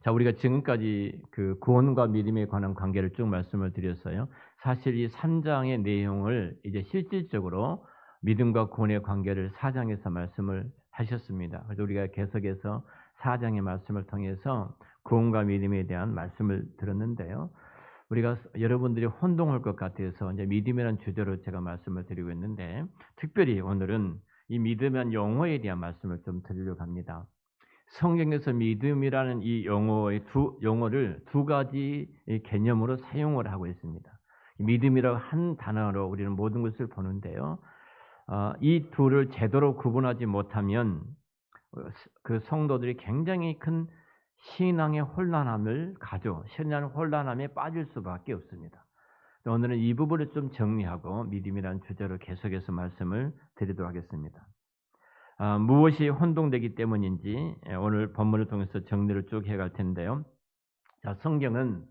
자, 우리가 지금까지 그 구원과 믿음에 관한 관계를 쭉 말씀을 드렸어요. 사실 이 3 장의 내용을 이제 실질적으로 믿음과 구원의 관계를 4 장에서 말씀을 하셨습니다. 그래서 우리가 계속해서 4 장의 말씀을 통해서 구원과 믿음에 대한 말씀을 들었는데요. 우리가 여러분들이 혼동할 것 같아서 이제 믿음이라는 주제로 제가 말씀을 드리고 있는데, 특별히 오늘은 이 믿음이란 용어에 대한 말씀을 좀 드리려고 합니다. 성경에서 믿음이라는 이 용어를 두 가지 이 개념으로 사용을 하고 있습니다. 믿음이라고 한 단어로 우리는 모든 것을 보는데요. 이 둘을 제대로 구분하지 못하면 그 성도들이 굉장히 큰 신앙의 신앙의 혼란함에 빠질 수밖에 없습니다. 오늘은 이 부분을 좀 정리하고 믿음이라는 주제로 계속해서 말씀을 드리도록 하겠습니다. 무엇이 혼동되기 때문인지 오늘 본문을 통해서 정리를 쭉 해갈 텐데요. 자, 성경은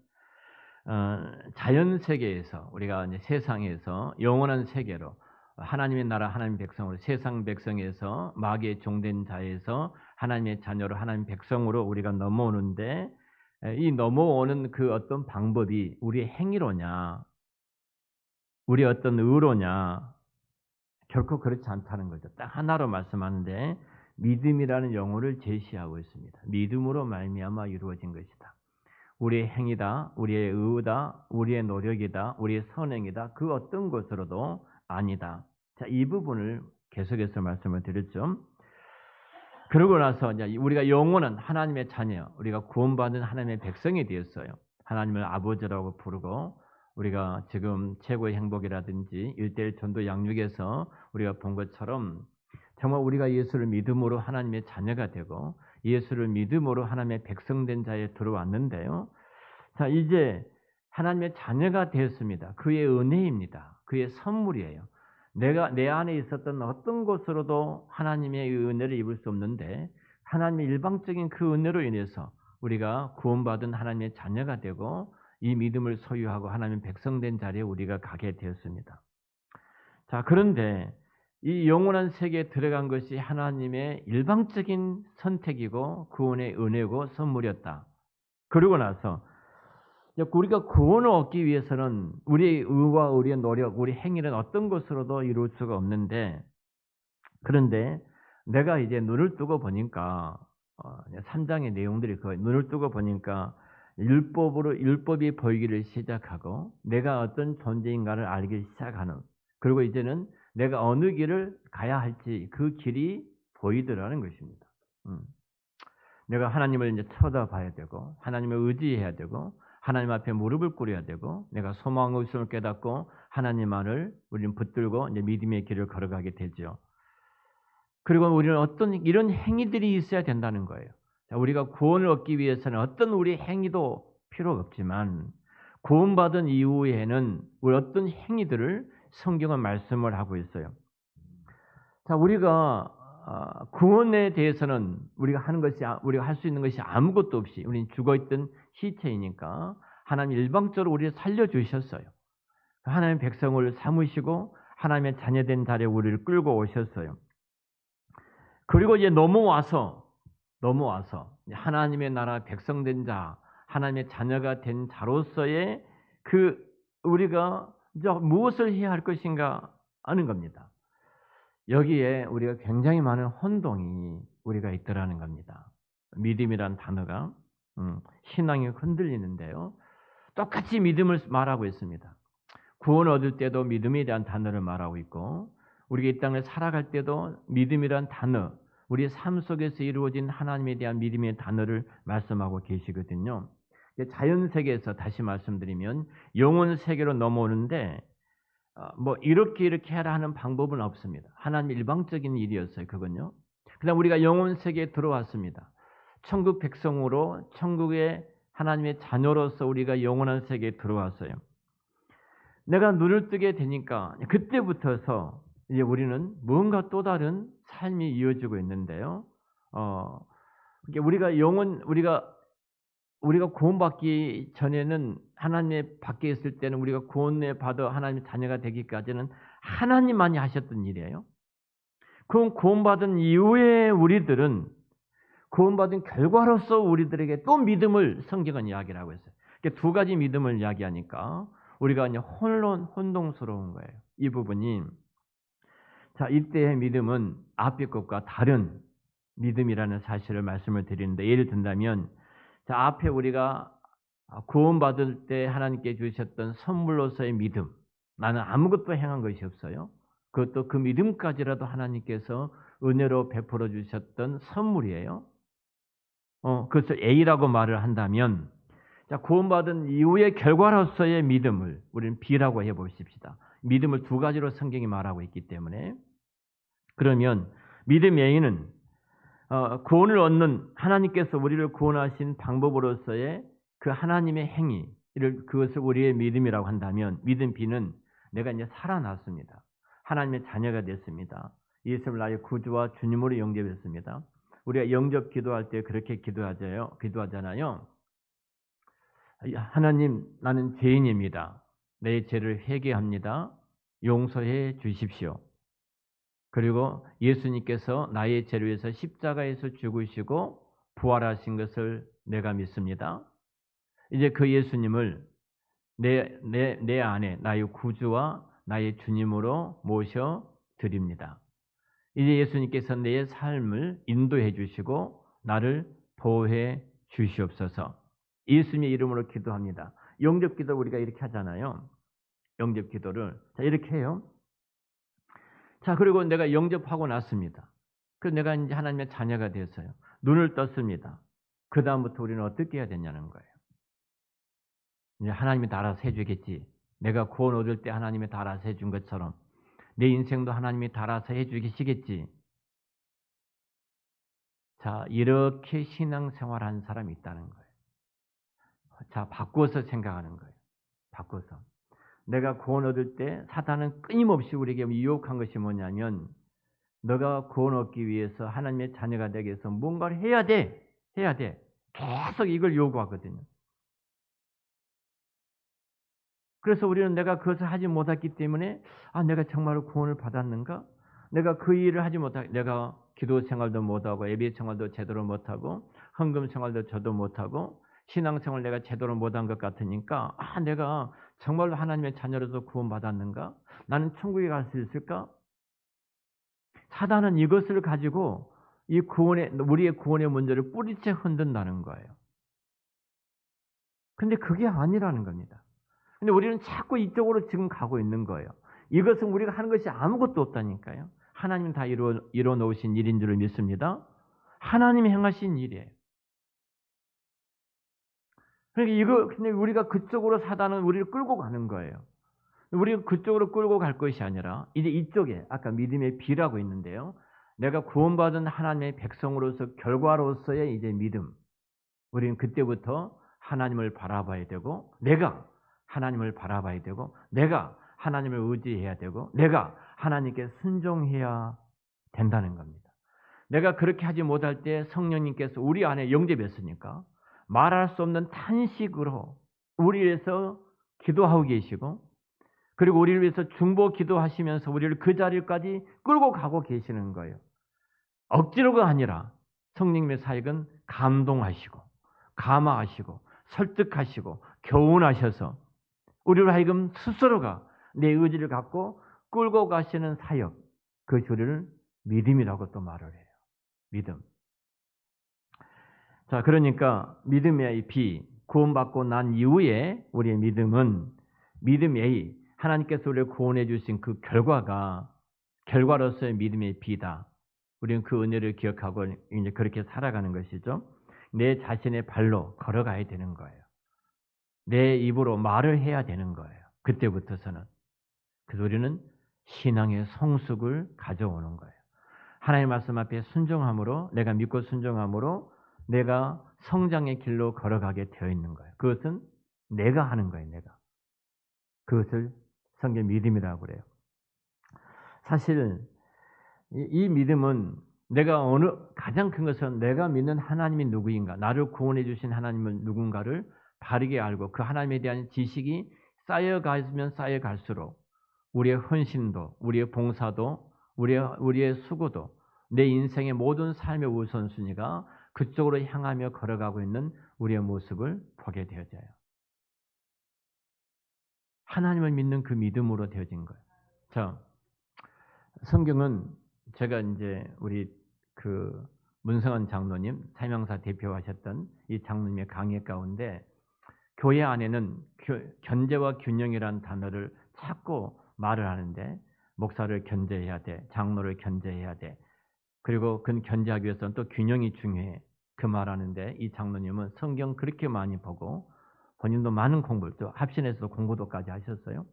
자연 세계에서 우리가 이제 세상에서 영원한 세계로 하나님의 나라 하나님의 백성으로 세상 백성에서 마귀의 종된 자에서 하나님의 자녀로 하나님의 백성으로 우리가 넘어오는데, 이 넘어오는 그 어떤 방법이 우리의 행위로냐, 우리의 어떤 의로냐, 결코 그렇지 않다는 거죠. 딱 하나로 말씀하는데 믿음이라는 용어를 제시하고 있습니다. 믿음으로 말미암아 이루어진 것이다. 우리의 행위다, 우리의 의다, 우리의 노력이다, 우리의 선행이다. 그 어떤 것으로도 아니다. 자, 이 부분을 계속해서 말씀을 드렸죠. 그러고 나서 이제 우리가 영원한 하나님의 자녀, 우리가 구원받은 하나님의 백성이 되었어요. 하나님을 아버지라고 부르고, 우리가 지금 최고의 행복이라든지 1:1 전도 양육에서 우리가 본 것처럼 정말 우리가 예수를 믿음으로 하나님의 자녀가 되고 예수를 믿음으로 하나님의 백성된 자에 들어왔는데요. 자, 이제 하나님의 자녀가 되었습니다. 그의 은혜입니다. 그의 선물이에요. 내 안에 있었던 어떤 것으로도 하나님의 은혜를 입을 수 없는데, 하나님의 일방적인 그 은혜로 인해서 우리가 구원받은 하나님의 자녀가 되고 이 믿음을 소유하고 하나님의 백성된 자리에 우리가 가게 되었습니다. 자, 그런데 이 영원한 세계에 들어간 것이 하나님의 일방적인 선택이고 구원의 은혜고 선물이었다. 그러고 나서 우리가 구원을 얻기 위해서는 우리의 의와 우리의 노력, 우리 행위는 어떤 것으로도 이룰 수가 없는데, 그런데 내가 이제 눈을 뜨고 보니까 3장의 내용들이 눈을 뜨고 보니까 율법이 보이기를 시작하고 내가 어떤 존재인가를 알기 시작하는, 그리고 이제는 내가 어느 길을 가야 할지 그 길이 보이더라는 것입니다. 내가 하나님을 이제 쳐다봐야 되고 하나님을 의지해야 되고 하나님 앞에 무릎을 꿇어야 되고 내가 소망 의심을 깨닫고 하나님만을 우리는 붙들고 이제 믿음의 길을 걸어가게 되죠. 그리고 우리는 어떤 이런 행위들이 있어야 된다는 거예요. 자, 우리가 구원을 얻기 위해서는 어떤 우리 행위도 필요가 없지만 구원받은 이후에는 우리 어떤 행위들을 성경은 말씀을 하고 있어요. 자, 우리가 구원에 대해서는 우리가 할 수 있는 것이 아무것도 없이 우리는 죽어있던 시체이니까 하나님 일방적으로 우리를 살려주셨어요. 하나님의 백성을 삼으시고 하나님의 자녀된 자리에 우리를 끌고 오셨어요. 그리고 이제 넘어와서 하나님의 나라 백성된 자, 하나님의 자녀가 된 자로서의 우리가 이제 무엇을 해야 할 것인가 하는 겁니다. 여기에 우리가 굉장히 많은 혼동이 우리가 있더라는 겁니다. 믿음이란 단어가 신앙이 흔들리는데요. 똑같이 믿음을 말하고 있습니다. 구원 얻을 때도 믿음에 대한 단어를 말하고 있고, 우리가 이 땅을 살아갈 때도 믿음이란 단어, 우리의 삶 속에서 이루어진 하나님에 대한 믿음의 단어를 말씀하고 계시거든요. 자연 세계에서 다시 말씀드리면 영혼 세계로 넘어오는데 이렇게 해라 하는 방법은 없습니다. 하나님 일방적인 일이었어요. 그건요. 그다음 우리가 영혼 세계에 들어왔습니다. 천국 백성으로 천국의 하나님의 자녀로서 우리가 영원한 세계에 들어왔어요. 내가 눈을 뜨게 되니까 그때부터서 이제 우리는 뭔가 또 다른 삶이 이어지고 있는데요. 우리가 구원받기 전에는 하나님의 밖에 있을 때는 우리가 구원을 받아 하나님의 자녀가 되기까지는 하나님만이 하셨던 일이에요. 그럼 구원받은 이후에 우리들은 구원받은 결과로서 우리들에게 또 믿음을 성경은 이야기를 하고 있어요. 그러니까 두 가지 믿음을 이야기하니까 우리가 그냥 혼동스러운 거예요. 이 부분이. 자, 이때의 믿음은 앞의 것과 다른 믿음이라는 사실을 말씀을 드리는데, 예를 든다면, 자, 앞에 우리가 구원받을 때 하나님께 주셨던 선물로서의 믿음, 나는 아무것도 행한 것이 없어요. 그것도 그 믿음까지라도 하나님께서 은혜로 베풀어 주셨던 선물이에요. 그것을 A라고 말을 한다면, 자, 구원받은 이후의 결과로서의 믿음을 우리는 B라고 해보십시다. 믿음을 두 가지로 성경이 말하고 있기 때문에. 그러면 믿음 A는 구원을 얻는 하나님께서 우리를 구원하신 방법으로서의 그 하나님의 행위를, 그것을 우리의 믿음이라고 한다면, 믿음 B는 내가 이제 살아났습니다. 하나님의 자녀가 됐습니다. 예수를 나의 구주와 주님으로 영접했습니다. 우리가 영접 기도할 때 그렇게 기도하잖아요. 하나님, 나는 죄인입니다. 내 죄를 회개합니다. 용서해 주십시오. 그리고 예수님께서 나의 죄를 위해서 십자가에서 죽으시고 부활하신 것을 내가 믿습니다. 이제 그 예수님을 내 안에 나의 구주와 나의 주님으로 모셔 드립니다. 이제 예수님께서 내 삶을 인도해 주시고 나를 보호해 주시옵소서. 예수님의 이름으로 기도합니다. 영접 기도 우리가 이렇게 하잖아요. 영접 기도를 자, 이렇게 해요. 자, 그리고 내가 영접하고 났습니다. 그래서 내가 이제 하나님의 자녀가 됐어요. 눈을 떴습니다. 그 다음부터 우리는 어떻게 해야 되냐는 거예요. 이제 하나님이 다 알아서 해주겠지. 내가 구원 얻을 때 하나님이 다 알아서 해준 것처럼 내 인생도 하나님이 다 알아서 해주시겠지. 자, 이렇게 신앙생활한 사람이 있다는 거예요. 자, 바꿔서 생각하는 거예요. 바꿔서. 내가 구원 얻을 때 사단은 끊임없이 우리에게 유혹한 것이 뭐냐면, 너가 구원 얻기 위해서 하나님의 자녀가 되기 위해서 뭔가를 해야 돼. 해야 돼. 계속 이걸 요구하거든요. 그래서 우리는 내가 그것을 하지 못했기 때문에 내가 정말로 구원을 받았는가? 내가 그 일을 하지 못하고, 내가 기도 생활도 못하고 예배 생활도 제대로 못하고 헌금 생활도 저도 못하고 신앙생활 내가 제대로 못한 것 같으니까 내가 정말로 하나님의 자녀로서 구원받았는가? 나는 천국에 갈 수 있을까? 사단은 이것을 가지고 우리의 구원의 문제를 뿌리째 흔든다는 거예요. 근데 그게 아니라는 겁니다. 근데 우리는 자꾸 이쪽으로 지금 가고 있는 거예요. 이것은 우리가 하는 것이 아무것도 없다니까요. 하나님 다 이루어 놓으신 일인 줄을 믿습니다. 하나님이 행하신 일이에요. 그러니까 근데 우리가 그쪽으로 사단은 우리를 끌고 가는 거예요. 우리가 그쪽으로 끌고 갈 것이 아니라 이제 이쪽에 아까 믿음의 B라고 있는데요. 내가 구원받은 하나님의 백성으로서 결과로서의 이제 믿음. 우리는 그때부터 하나님을 바라봐야 되고, 내가 하나님을 바라봐야 되고, 내가 하나님을 의지해야 되고, 내가 하나님께 순종해야 된다는 겁니다. 내가 그렇게 하지 못할 때 성령님께서 우리 안에 영접했으니까 말할 수 없는 탄식으로 우리를 위해서 기도하고 계시고, 그리고 우리를 위해서 중보 기도하시면서 우리를 그 자리까지 끌고 가고 계시는 거예요. 억지로가 아니라 성령님의 사역은 감동하시고 감화하시고 설득하시고 교훈하셔서 우리를 하여금 스스로가 내 의지를 갖고 끌고 가시는 사역, 그것이 우리를 믿음이라고 또 말을 해요. 믿음. 자, 그러니까 믿음의 B, 구원받고 난 이후에 우리의 믿음은 믿음 A, 하나님께서 우리를 구원해 주신 그 결과로서의 믿음의 B다. 우리는 그 은혜를 기억하고 이제 그렇게 살아가는 것이죠. 내 자신의 발로 걸어가야 되는 거예요. 내 입으로 말을 해야 되는 거예요. 그때부터서는. 그래서 우리는 신앙의 성숙을 가져오는 거예요. 하나님의 말씀 앞에 순종함으로, 내가 믿고 순종함으로 내가 성장의 길로 걸어가게 되어 있는 거예요. 그것은 내가 하는 거예요. 내가. 그것을 성경 믿음이라고 그래요. 사실 이 믿음은 가장 큰 것은 내가 믿는 하나님이 누구인가, 나를 구원해 주신 하나님은 누군가를 바르게 알고 그 하나님에 대한 지식이 쌓여가면 쌓여갈수록 우리의 헌신도, 우리의 봉사도, 우리의 수고도, 내 인생의 모든 삶의 우선순위가 그쪽으로 향하며 걸어가고 있는 우리의 모습을 보게 되어져요. 하나님을 믿는 그 믿음으로 되어진 거예요. 자, 성경은 제가 이제 우리 그 문성환 장로님, 사명사 대표하셨던 이 장로님의 강의 가운데 교회 안에는 견제와 균형이라는 단어를 자꾸 말을 하는데 목사를 견제해야 돼, 장로를 견제해야 돼. 그리고 그 견제하기 위해서는 또 균형이 중요해. 그 말하는데 이 장로님은 성경 그렇게 많이 보고 본인도 많은 공부를 또 합신에서도 공부도까지 하셨어요.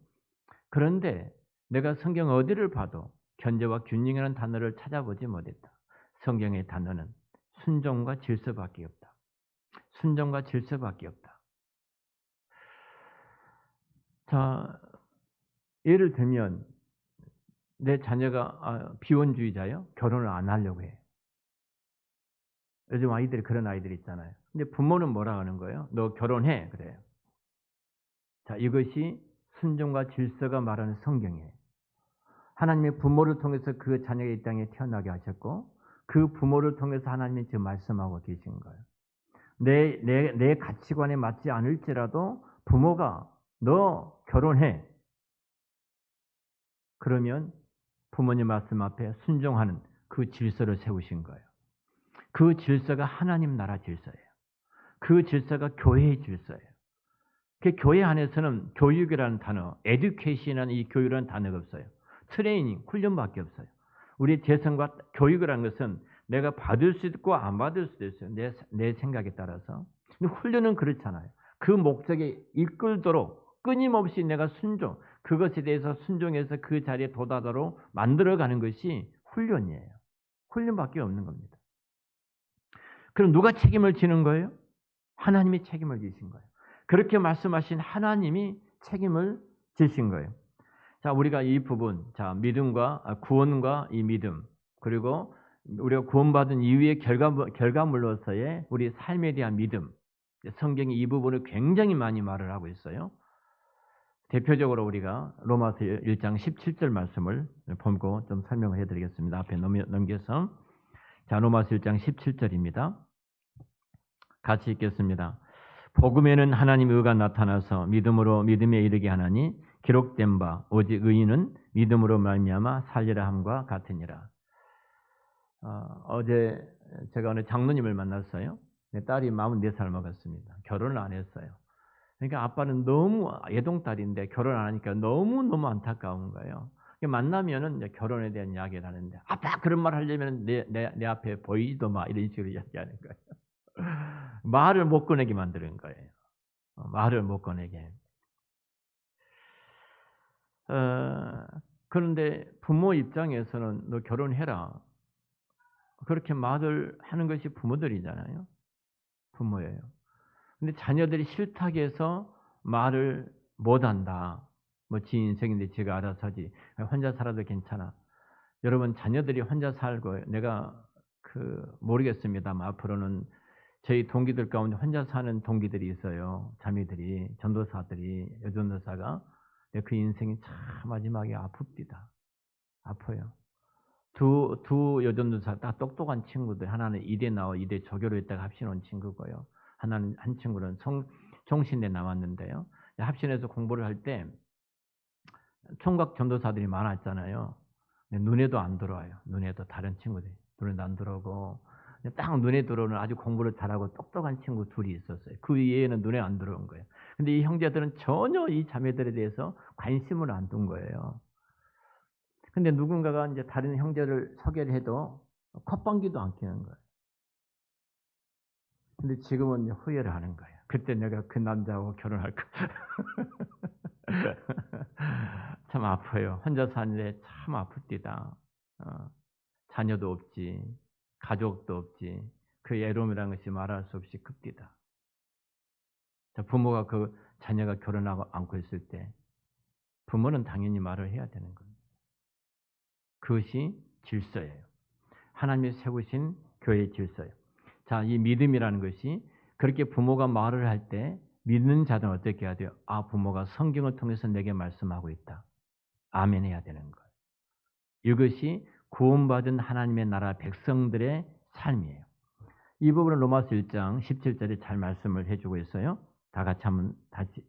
그런데 내가 성경 어디를 봐도 견제와 균형이라는 단어를 찾아보지 못했다. 성경의 단어는 순종과 질서밖에 없다. 순종과 질서밖에 없다. 자, 예를 들면 내 자녀가 비혼주의자예요. 결혼을 안 하려고 해. 요즘 아이들이 그런 아이들이 있잖아요. 근데 부모는 뭐라 하는 거예요? 너 결혼해. 그래요. 자, 이것이 순종과 질서가 말하는 성경이에요. 하나님의 부모를 통해서 그 자녀가 이 땅에 태어나게 하셨고 그 부모를 통해서 하나님이 지금 말씀하고 계신 거예요. 내 가치관에 맞지 않을지라도 부모가 너 결혼해. 그러면 부모님 말씀 앞에 순종하는 그 질서를 세우신 거예요. 그 질서가 하나님 나라 질서예요. 그 질서가 교회의 질서예요. 그 교회 안에서는 교육이라는 단어, 에듀케이션이라는 이 교육이라는 단어가 없어요. 트레이닝, 훈련밖에 없어요. 우리 재성과 교육이라는 것은 내가 받을 수 있고 안 받을 수도 있어요. 내 생각에 따라서. 근데 훈련은 그렇잖아요. 그 목적에 이끌도록 끊임없이 내가 순종, 그것에 대해서 순종해서 그 자리에 도달하도록 만들어가는 것이 훈련이에요. 훈련밖에 없는 겁니다. 그럼 누가 책임을 지는 거예요? 하나님이 책임을 지신 거예요. 그렇게 말씀하신 하나님이 책임을 지신 거예요. 자, 우리가 이 부분, 자, 믿음과 구원과 이 믿음, 그리고 우리가 구원받은 이후의 결과물로서의 우리 삶에 대한 믿음, 성경이 이 부분을 굉장히 많이 말을 하고 있어요. 대표적으로 우리가 로마서 1장 17절 말씀을 보고 좀 설명을 해드리겠습니다. 앞에 넘겨서. 자, 로마서 1장 17절입니다. 같이 읽겠습니다. 복음에는 하나님의 의가 나타나서 믿음으로 믿음에 이르게 하나니 기록된 바 오직 의인은 믿음으로 말미암아 살리라 함과 같으니라. 어제 제가 어느 장로님을 만났어요. 내 딸이 44살 먹었습니다. 결혼을 안 했어요. 그러니까 아빠는 너무 애동딸인데 결혼 안 하니까 너무너무 안타까운 거예요. 만나면은 이제 결혼에 대한 이야기를 하는데 아빠 그런 말 하려면 내 앞에 보이지도 마 이런 식으로 이야기하는 거예요. 말을 못 꺼내게 만드는 거예요. 말을 못 꺼내게. 그런데 부모 입장에서는 너 결혼해라. 그렇게 말을 하는 것이 부모들이잖아요. 부모예요. 근데 자녀들이 싫다고 해서 말을 못한다. 뭐 지 인생인데 지가 알아서 하지. 혼자 살아도 괜찮아. 여러분 자녀들이 혼자 살고 내가 모르겠습니다. 앞으로는 저희 동기들 가운데 혼자 사는 동기들이 있어요. 자매들이, 전도사들이, 여전도사가. 그 인생이 참 마지막에 아픕니다. 아파요. 두 여전도사 다 똑똑한 친구들. 하나는 이대 나와 이대 조교로 있다가 합신 온 친구고요. 한 친구는 종신대 나왔는데요. 합신에서 공부를 할 때 총각 전도사들이 많았잖아요. 눈에도 안 들어와요. 눈에도 다른 친구들이. 눈에도 안 들어오고 딱 눈에 들어오는 아주 공부를 잘하고 똑똑한 친구 둘이 있었어요. 그 이외에는 눈에 안 들어온 거예요. 근데 이 형제들은 전혀 이 자매들에 대해서 관심을 안 둔 거예요. 근데 누군가가 이제 다른 형제를 소개를 해도 콧방귀도 안 뀌는 거예요. 근데 지금은 이제 후회를 하는 거예요. 그때 내가 그 남자하고 결혼할 거. 참 아파요. 혼자 사는데 참 아픕니다. 자녀도 없지, 가족도 없지. 그 애로움이라는 것이 말할 수 없이 큽니다. 부모가 그 자녀가 결혼하고 안고 있을 때 부모는 당연히 말을 해야 되는 겁니다. 그것이 질서예요. 하나님이 세우신 교회의 질서예요. 자, 이 믿음이라는 것이 그렇게 부모가 말을 할 때 믿는 자들은 어떻게 해야 돼요? 아, 부모가 성경을 통해서 내게 말씀하고 있다. 아멘 해야 되는 거예요. 이것이 구원받은 하나님의 나라 백성들의 삶이에요. 이 부분은 로마서 1장 17절에 잘 말씀을 해주고 있어요. 다 같이 한번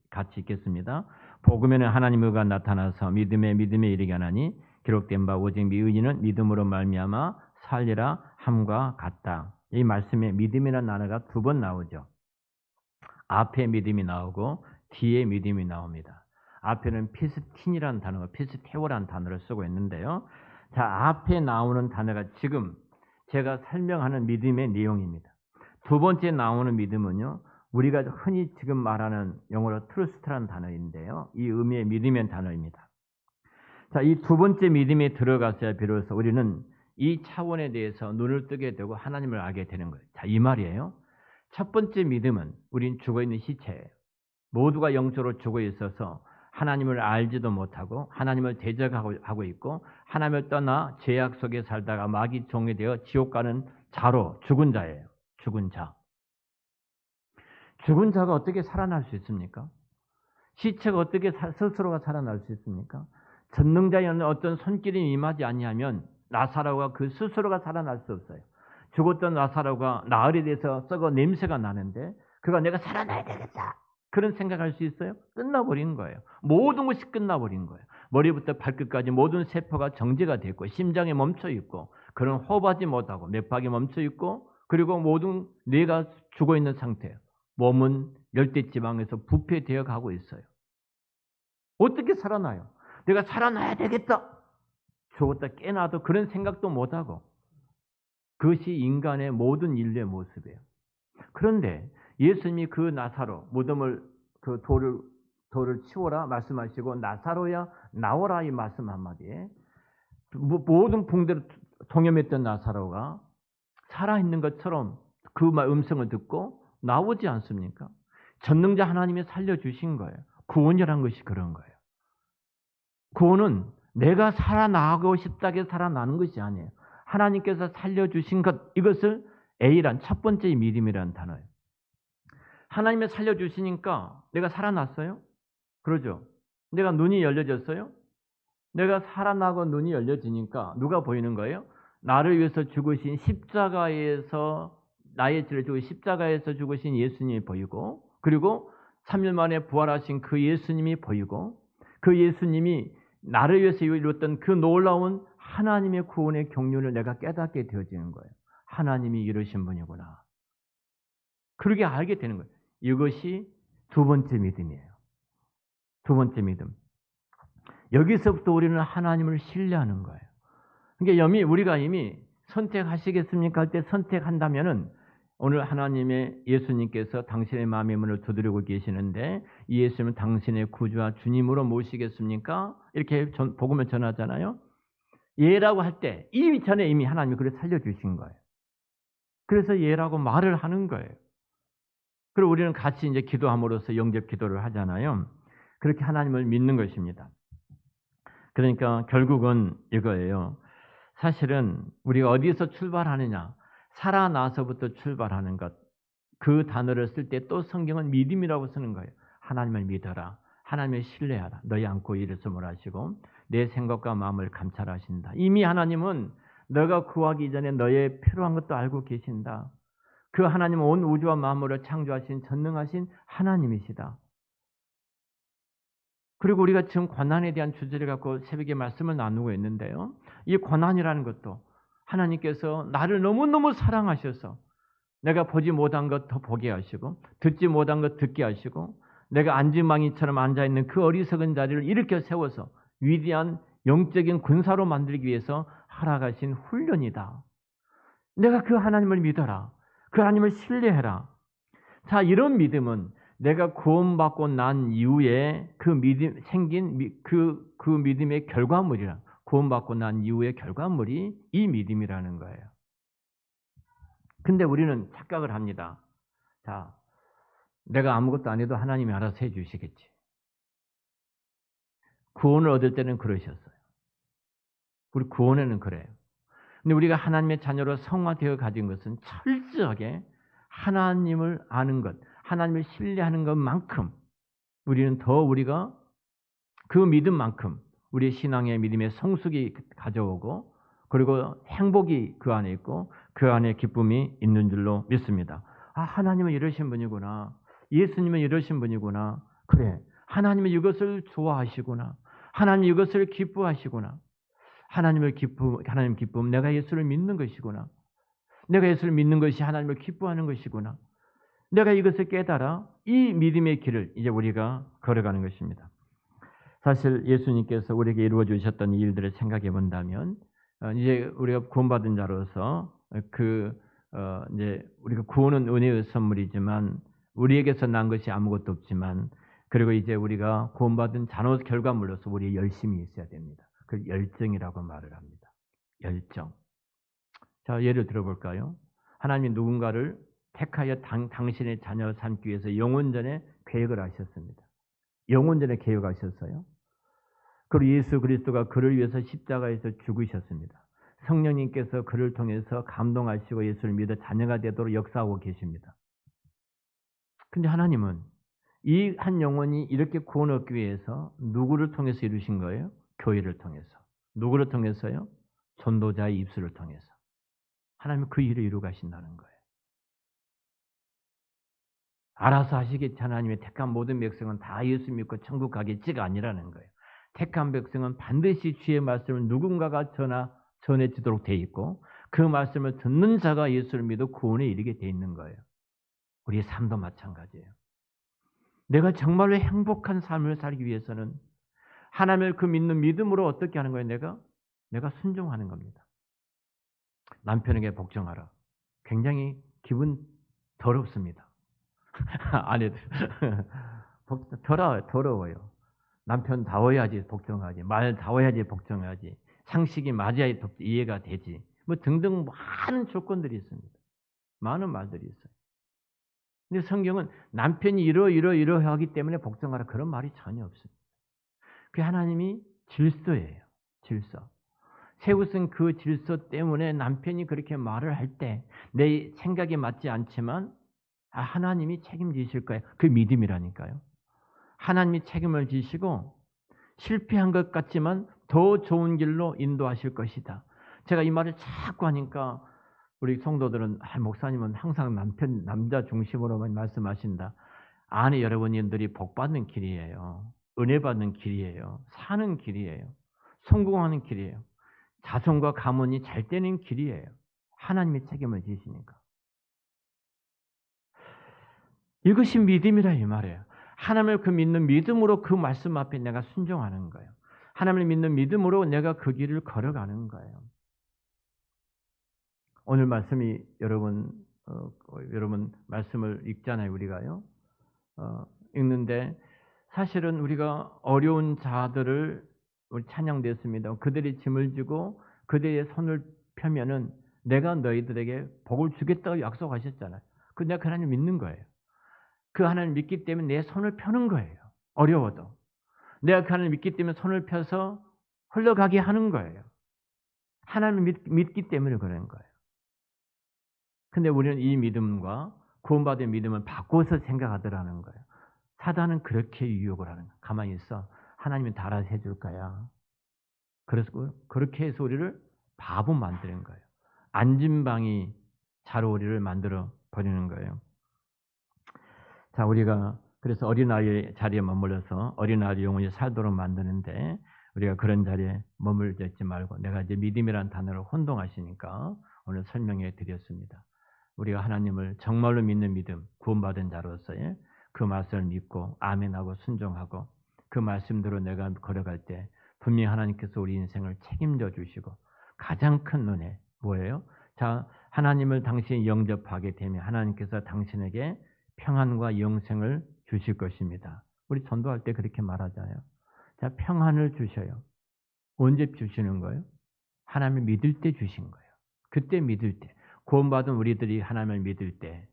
같이 읽겠습니다. 복음에는 하나님의 의가 나타나서 믿음에 이르게 하나니 기록된 바 오직 의인은 믿음으로 말미암아 살리라 함과 같다. 이 말씀에 믿음이라는 단어가 2번 나오죠. 앞에 믿음이 나오고 뒤에 믿음이 나옵니다. 앞에는 피스틴이라는 단어가 피스테오라는 단어를 쓰고 있는데요. 자, 앞에 나오는 단어가 지금 제가 설명하는 믿음의 내용입니다. 2번째 나오는 믿음은요, 우리가 흔히 지금 말하는 영어로 트루스트라는 단어인데요. 이 의미의 믿음의 단어입니다. 자, 이 2번째 믿음에 들어갔어야 비로소 우리는 이 차원에 대해서 눈을 뜨게 되고 하나님을 알게 되는 거예요. 자, 이 말이에요. 첫 번째 믿음은 우린 죽어있는 시체예요. 모두가 영적으로 죽어 있어서 하나님을 알지도 못하고 하나님을 대적하고 있고 하나님을 떠나 죄악 속에 살다가 마귀 종이 되어 지옥 가는 자로 죽은 자예요. 죽은 자. 죽은 자가 어떻게 살아날 수 있습니까? 시체가 어떻게 스스로가 살아날 수 있습니까? 전능자의 어떤 손길이 임하지 아니하면 나사로가 그 스스로가 살아날 수 없어요. 죽었던 나사로가 나흘에 대해서 썩어 냄새가 나는데 그가 내가 살아나야 되겠다. 그런 생각할 수 있어요? 끝나버린 거예요. 모든 것이 끝나버린 거예요. 머리부터 발끝까지 모든 세포가 정지가 됐고 심장이 멈춰 있고 그런 호흡하지 못하고 맥박이 멈춰 있고 그리고 모든 뇌가 죽어 있는 상태예요. 몸은 열대지방에서 부패되어 가고 있어요. 어떻게 살아나요? 내가 살아나야 되겠다. 죽었다 깨나도 그런 생각도 못하고 그것이 인간의 모든 인류의 모습이에요. 그런데 예수님이 그 나사로 무덤을 그 돌을 치워라 말씀하시고 나사로야 나오라 이 말씀 한마디에 모든 붕대로 동염했던 나사로가 살아있는 것처럼 그 음성을 듣고 나오지 않습니까? 전능자 하나님이 살려주신 거예요. 구원이란 것이 그런 거예요. 구원은 내가 살아나고 싶다고 해서 살아나는 것이 아니에요. 하나님께서 살려주신 것, 이것을 A란 첫 번째 믿음이라는 단어예요. 하나님이 살려주시니까 내가 살아났어요? 그러죠. 내가 눈이 열려졌어요? 내가 살아나고 눈이 열려지니까 누가 보이는 거예요? 나를 위해서 죽으신 십자가에서 나의 죄를 지고 십자가에서 죽으신 예수님이 보이고 그리고 3일 만에 부활하신 그 예수님이 보이고 그 예수님이 나를 위해서 이루었던 그 놀라운 하나님의 구원의 경륜을 내가 깨닫게 되어지는 거예요. 하나님이 이루신 분이구나. 그렇게 알게 되는 거예요. 이것이 2번째 믿음이에요. 2번째 믿음. 여기서부터 우리는 하나님을 신뢰하는 거예요. 그러니까 우리가 이미 선택하시겠습니까? 할 때 선택한다면은 오늘 하나님의 예수님께서 당신의 마음의 문을 두드리고 계시는데 이 예수님은 당신의 구주와 주님으로 모시겠습니까? 이렇게 복음을 전하잖아요. 예라고 할 때 이 전에 이미 하나님이 그를 살려주신 거예요. 그래서 예라고 말을 하는 거예요. 그리고 우리는 같이 이제 기도함으로써 영접 기도를 하잖아요. 그렇게 하나님을 믿는 것입니다. 그러니까 결국은 이거예요. 사실은 우리가 어디서 출발하느냐, 살아나서부터 출발하는 것. 그 단어를 쓸 때 또 성경은 믿음이라고 쓰는 거예요. 하나님을 믿어라. 하나님을 신뢰하라. 너희 안고 일었음을 하시고 내 생각과 마음을 감찰하신다. 이미 하나님은 너가 구하기 전에 너의 필요한 것도 알고 계신다. 그 하나님은 온 우주와 만물을 창조하신 전능하신 하나님이시다. 그리고 우리가 지금 고난에 대한 주제를 갖고 새벽에 말씀을 나누고 있는데요. 이 고난이라는 것도 하나님께서 나를 너무너무 사랑하셔서 내가 보지 못한 것 더 보게 하시고 듣지 못한 것 듣게 하시고 내가 안지망이처럼 앉아있는 그 어리석은 자리를 일으켜 세워서 위대한 영적인 군사로 만들기 위해서 허락하신 훈련이다. 내가 그 하나님을 믿어라. 그 하나님을 신뢰해라. 자, 이런 믿음은 내가 구원받고 난 이후에 그 믿음 생긴 그 믿음의 결과물이라. 구원받고 난 이후의 결과물이 이 믿음이라는 거예요. 근데 우리는 착각을 합니다. 자, 내가 아무것도 안 해도 하나님이 알아서 해주시겠지. 구원을 얻을 때는 그러셨어요. 우리 구원에는 그래요. 근데 우리가 하나님의 자녀로 성화되어 가진 것은 철저하게 하나님을 아는 것, 하나님을 신뢰하는 것만큼 우리는 더 우리가 그 믿음만큼 우리의 신앙의 믿음의 성숙이 가져오고 그리고 행복이 그 안에 있고 그 안에 기쁨이 있는 줄로 믿습니다. 아, 하나님은 이러신 분이구나. 예수님은 이러신 분이구나. 그래, 하나님은 이것을 좋아하시구나. 하나님 이것을 기뻐하시구나. 하나님 기쁨, 내가 예수를 믿는 것이구나. 내가 예수를 믿는 것이 하나님을 기뻐하는 것이구나. 내가 이것을 깨달아 이 믿음의 길을 이제 우리가 걸어가는 것입니다. 사실 예수님께서 우리에게 이루어 주셨던 이 일들을 생각해 본다면 이제 우리가 구원받은 자로서 이제 우리가 구원은 은혜의 선물이지만 우리에게서 난 것이 아무것도 없지만 그리고 이제 우리가 구원받은 자로 결과물로서 우리 열심이 있어야 됩니다. 그 열정이라고 말을 합니다. 열정. 자, 예를 들어볼까요? 하나님이 누군가를 택하여 당신의 자녀 삼기 위해서 영원전에 계획을 하셨습니다. 영원전에 계획하셨어요. 그리고 예수 그리스도가 그를 위해서 십자가에서 죽으셨습니다. 성령님께서 그를 통해서 감동하시고 예수를 믿어 자녀가 되도록 역사하고 계십니다. 근데 하나님은 이 한 영혼이 이렇게 구원 얻기 위해서 누구를 통해서 이루신 거예요? 교회를 통해서. 누구를 통해서요? 전도자의 입술을 통해서. 하나님은 그 일을 이루어 가신다는 거예요. 알아서 하시겠지. 하나님의 택한 모든 백성은 다 예수 믿고 천국 가겠지가 아니라는 거예요. 택한 백성은 반드시 주의 말씀을 누군가가 전해지도록 돼 있고 그 말씀을 듣는 자가 예수를 믿어 구원에 이르게 돼 있는 거예요. 우리의 삶도 마찬가지예요. 내가 정말로 행복한 삶을 살기 위해서는 하나님을 그 믿는 믿음으로 어떻게 하는 거예요? 내가 순종하는 겁니다. 남편에게 복종하라. 굉장히 기분 더럽습니다. 아내들 더러워요. 남편다워야지 복종하지. 말다워야지 복종하지. 상식이 맞아야 이해가 되지. 뭐 등등 많은 조건들이 있습니다. 많은 말들이 있어요. 근데 성경은 남편이 이러하기 때문에 복종하라 그런 말이 전혀 없습니다. 그게 하나님이 질서예요. 질서. 세우신 그 질서 때문에 남편이 그렇게 말을 할 때 내 생각이 맞지 않지만 하나님이 책임지실 거예요. 그 믿음이라니까요. 하나님이 책임을 지시고 실패한 것 같지만 더 좋은 길로 인도하실 것이다. 제가 이 말을 자꾸 하니까 우리 성도들은 목사님은 항상 남자 중심으로만 말씀하신다. 아내 여러분들이 복받는 길이에요. 은혜 받는 길이에요. 사는 길이에요. 성공하는 길이에요. 자손과 가문이 잘 되는 길이에요. 하나님이 책임을 지시니까. 이것이 믿음이라 이 말이에요. 하나님을 그 믿는 믿음으로 그 말씀 앞에 내가 순종하는 거예요. 하나님을 믿는 믿음으로 내가 그 길을 걸어가는 거예요. 오늘 말씀이 여러분 말씀을 읽잖아요. 우리가요. 읽는데 사실은 우리가 어려운 자들을 우리 찬양됐습니다. 그들이 짐을 지고 그들의 손을 펴면은 내가 너희들에게 복을 주겠다고 약속하셨잖아요. 그 내가 그 하나님 믿는 거예요. 그 하나님 믿기 때문에 내 손을 펴는 거예요. 어려워도. 내가 그 하나님 믿기 때문에 손을 펴서 흘러가게 하는 거예요. 하나님을 믿기 때문에 그런 거예요. 근데 우리는 이 믿음과 구원받은 믿음을 바꿔서 생각하더라는 거예요. 사단은 그렇게 유혹을 하는 거예요. 가만히 있어. 하나님이 다 알아서 해줄 거야. 그래서 그렇게 해서 우리를 바보 만드는 거예요. 안진방이 자루오리를 만들어 버리는 거예요. 자, 우리가 그래서 어린아이의 자리에 머물러서 어린아이 영혼이 살도록 만드는데 우리가 그런 자리에 머물러 있지 말고 내가 이제 믿음이라는 단어를 혼동하시니까 오늘 설명해 드렸습니다. 우리가 하나님을 정말로 믿는 믿음, 구원받은 자로서의 그 말씀을 믿고 아멘하고 순종하고 그 말씀대로 내가 걸어갈 때 분명히 하나님께서 우리 인생을 책임져 주시고 가장 큰 은혜 뭐예요? 자, 하나님을 당신이 영접하게 되면 하나님께서 당신에게 평안과 영생을 주실 것입니다. 우리 전도할 때 그렇게 말하잖아요. 자, 평안을 주셔요. 언제 주시는 거예요? 하나님을 믿을 때 주신 거예요. 그때 믿을 때. 구원받은 우리들이 하나님을 믿을 때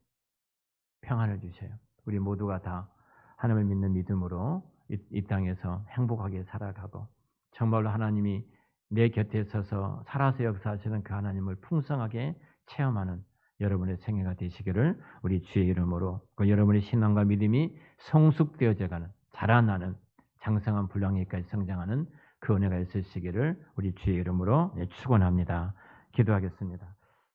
평안을 주셔요. 우리 모두가 다 하나님을 믿는 믿음으로 이 땅에서 행복하게 살아가고 정말로 하나님이 내 곁에 서서 살아서 역사하시는 그 하나님을 풍성하게 체험하는 여러분의 생애가 되시기를 우리 주의 이름으로 그 여러분의 신앙과 믿음이 성숙되어져가는 자라나는 장성한 분량에까지 성장하는 그 은혜가 있으시기를 우리 주의 이름으로 축원합니다. 기도하겠습니다.